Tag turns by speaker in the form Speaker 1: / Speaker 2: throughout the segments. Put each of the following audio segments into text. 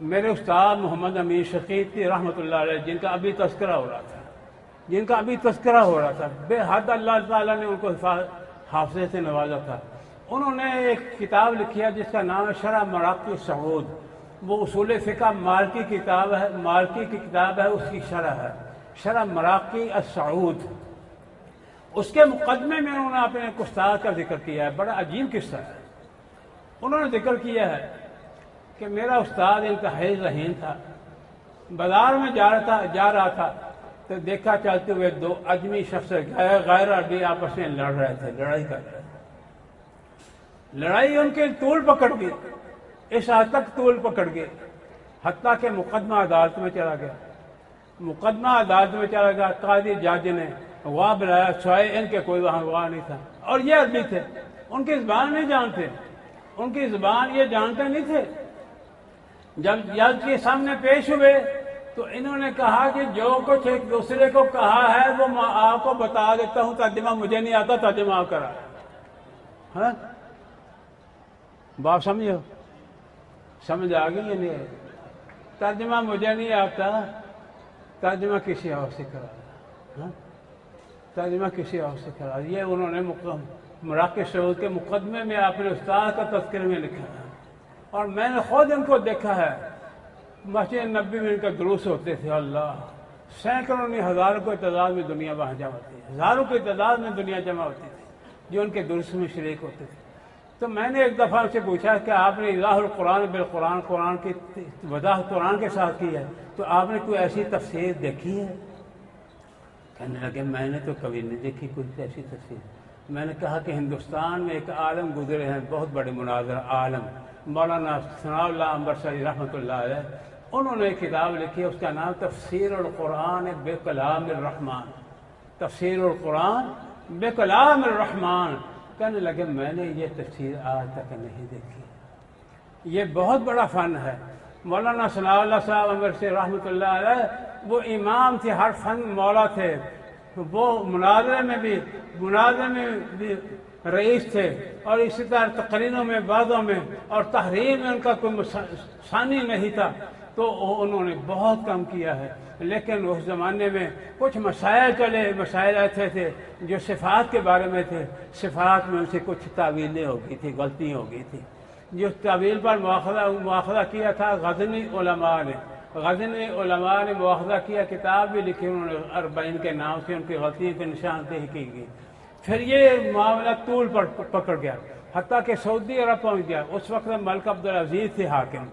Speaker 1: میرے استاد محمد امین شقیق تھی رحمۃ اللہ علیہ، جن کا ابھی تذکرہ ہو رہا تھا، بے حد اللہ تعالیٰ نے ان کو حافظے سے نوازا تھا۔ انہوں نے ایک کتاب لکھی ہے جس کا نام ہے شرح مراقی السعود، وہ اصول فقہ مالکی کی کتاب ہے، اس کی شرح ہے شرح مراقی السعود۔ اس کے مقدمے میں انہوں نے اپنے ایک استاد کا ذکر کیا ہے، بڑا عجیب قصہ ہے۔ انہوں نے ذکر کیا ہے کہ میرا استاد انتہائی ذہین تھا، بازار میں جا رہا تھا تو دیکھا چلتے ہوئے دو اجمی شخص غیر عربی آپس میں لڑ رہے تھے، لڑائی کر رہے تھے۔ لڑائی ان کے طول پکڑ گئی، اس حد تک طول پکڑ گئی حتیٰ کہ مقدمہ عدالت میں چلا گیا۔ قاضی جج نے گواہ بلایا، سوائے ان کے کوئی وہاں گواہ نہیں تھا، اور یہ عربی تھے، ان کی زبان نہیں جانتے، ان کی زبان یہ جانتے نہیں تھے۔ جب جج کے سامنے پیش ہوئے تو انہوں نے کہا کہ جو کچھ ایک دوسرے کو کہا ہے وہ میں آپ کو بتا دیتا ہوں، ترجمہ مجھے نہیں آتا، ترجمہ آپ کرا۔ ہاں بات سمجھ آ گئی یا نہیں آئی؟ ترجمہ مجھے نہیں آتا، ترجمہ کسی اور سے کرا، ترجمہ کسی اور سے کرا۔ یہ انہوں نے مراقی السعود کے مقدمے میں اپنے استاد کا تذکرہ میں لکھا ہے، اور میں نے خود ان کو دیکھا ہے۔ مسجد نبی میں ان کا دروس ہوتے تھے، اللہ سینکڑوں نہیں ہزاروں کی تعداد میں دنیا وہاں جمع ہوتی ہے، ہزاروں کی تعداد میں دنیا جمع ہوتی تھی جو ان کے دروس میں شریک ہوتے تھے۔ تو میں نے ایک دفعہ ان سے پوچھا کہ آپ نے ایضاح القرآن بالقرآن، قرآن کی وضاحت قرآن کے ساتھ کی ہے، تو آپ نے کوئی ایسی تفسیر دیکھی ہے؟ کہنے لگے میں نے تو کبھی نہیں دیکھی کوئی ایسی تفسیر۔ میں نے کہا کہ ہندوستان میں ایک عالم گزرے ہیں، بہت بڑے مناظر عالم، مولانا ثناء اللہ انبرسری رحمۃ اللہ علیہ، انہوں نے ایک کتاب لکھی ہے، اس کا نام تفسیر القرآن بکلام الرحمن، تفسیر القرآن بکلام الرحمن۔ کہنے لگے میں نے یہ تفسیر آج تک نہیں دیکھی، یہ بہت بڑا فن ہے۔ مولانا ثناء اللہ صاحب انبرسری رحمۃ اللہ علیہ وہ امام تھے، ہر فن مولا تھے، وہ مناظرے میں بھی رئیس تھے، اور اسی طرح تقریروں میں، بعضوں میں اور تحریر میں ان کا کوئی ثانی نہیں تھا، تو انہوں نے بہت کم کیا ہے۔ لیکن اس زمانے میں کچھ مسائل ایسے تھے جو صفات کے بارے میں تھے، صفات میں ان سے کچھ تعویلیں ہو گئی تھی، غلطیاں ہو گئی تھی، جو تعویل پر مواخذہ کیا تھا غزنی علماء نے مواخذہ کیا، کتاب بھی لکھی انہوں نے 40 کے نام سے، ان کی غلطیوں کی نشاندہی کی گئی۔ پھر یہ معاملہ طول پر پکڑ گیا، حتیٰ کہ سعودی عرب پہنچ گیا۔ اس وقت ملک عبدالعزیز تھے حاکم،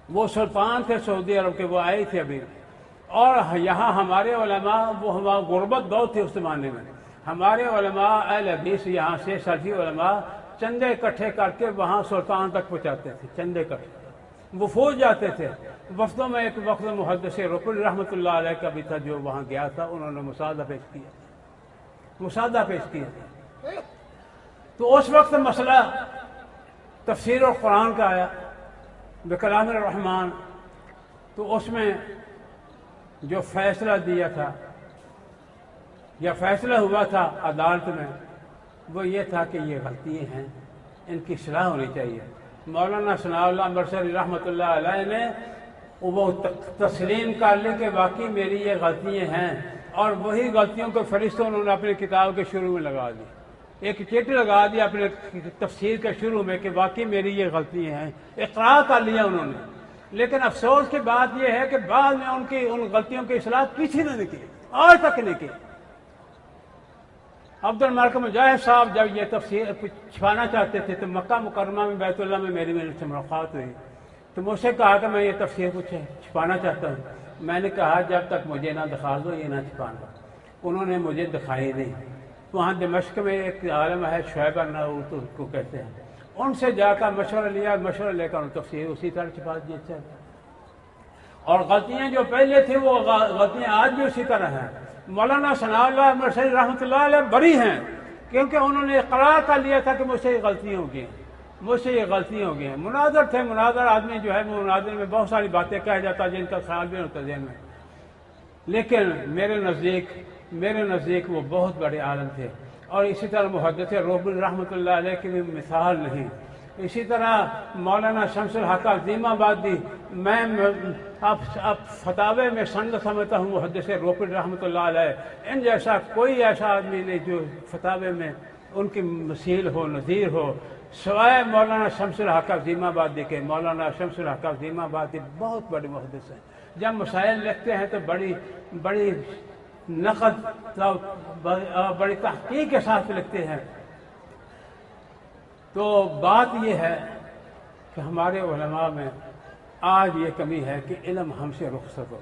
Speaker 1: وہ سلطان تھے سعودی عرب کے، وہ آئے تھے ابھی، اور یہاں ہمارے علماء، وہ ہمارا غربت دور تھی اس زمانے میں، ہمارے علماء اہل حدیث یہاں سے سلفی علماء چندے اکٹھے کر کے وہاں سلطان تک پہنچاتے تھے، چندے اکٹھے، وفود جاتے تھے وفدوں میں۔ ایک وقت محدث رکن رحمۃ اللہ علیہ کا بھی تھا جو وہاں گیا تھا، انہوں نے مساعدہ پیش کیا، تو اس وقت مسئلہ تفسیر القرآن کا آیا بکلام الرحمن، تو اس میں جو فیصلہ دیا تھا یا فیصلہ ہوا تھا عدالت میں، وہ یہ تھا کہ یہ غلطیاں ہیں، ان کی اصلاح ہونی چاہیے۔ مولانا ثناء اللہ انبرسری رحمۃ اللہ علیہ نے وہ تسلیم کر لی کہ واقعی میری یہ غلطیاں ہیں، اور وہی غلطیوں کو فرشتوں انہوں نے اپنی کتاب کے شروع میں لگا دی، ایک چٹ لگا دیا اپنے تفسیر کے شروع میں کہ واقعی میری یہ غلطیاں ہیں، اقرار کر لیا انہوں نے۔ لیکن افسوس کی بات یہ ہے کہ بعد میں ان غلطیوں کی اصلاح کسی نے نہیں کی، آج تک نہیں کی۔ عبد الملک مجاہد صاحب جب یہ تفسیر چھپانا چاہتے تھے تو مکہ مکرمہ میں بیت اللہ میں میری سے ملاقات ہوئی، تو مجھ سے کہا کہ میں یہ تفسیر کچھ چھپانا چاہتا ہوں۔ میں نے کہا جب تک مجھے نہ دکھا دو یہ نہ چھپانا۔ انہوں نے مجھے دکھائی نہیں۔ وہاں دمشق میں ایک عالم ہے شعیب النحوت کو کہتے ہیں، ان سے جا کر مشورہ لے کر تفسیر اسی طرح چھپا دی۔ اور غلطیاں جو پہلے تھیں وہ غلطیاں آج بھی اسی طرح ہیں۔ مولانا ثناء اللہ انبرسری رحمۃ اللہ علیہ بری ہیں، کیونکہ انہوں نے اقرار کر لیا تھا کہ مجھ سے یہ غلطیاں ہو گئی ہیں۔ مناظر تھے، مناظر آدمی جو ہے وہ مناظر میں بہت ساری باتیں کہہ جاتا جن کا خیال بھی ہوتا ذہن میں، لیکن میرے نزدیک وہ بہت بڑے عالم تھے۔ اور اسی طرح محدث روبل رحمۃ اللہ علیہ کی بھی مثال نہیں۔ اسی طرح مولانا شمس الحق عظیم آبادی، میں اب فتاوے میں سند سمجھتا ہوں محدث روپڑ رحمۃ اللہ علیہ، ان جیسا کوئی ایسا آدمی نہیں جو فتاوے میں ان کی مثیل ہو، نظیر ہو، سوائے مولانا شمس الحق عظیم آبادی کے۔ مولانا شمس الحق عظیم آبادی بہت بڑے محدث ہیں، جب مسائل لکھتے ہیں تو بڑی نقد، بڑی تحقیق کے ساتھ لکھتے ہیں۔ تو بات یہ ہے کہ ہمارے علماء میں آج یہ کمی ہے کہ علم ہم سے رخصت ہو۔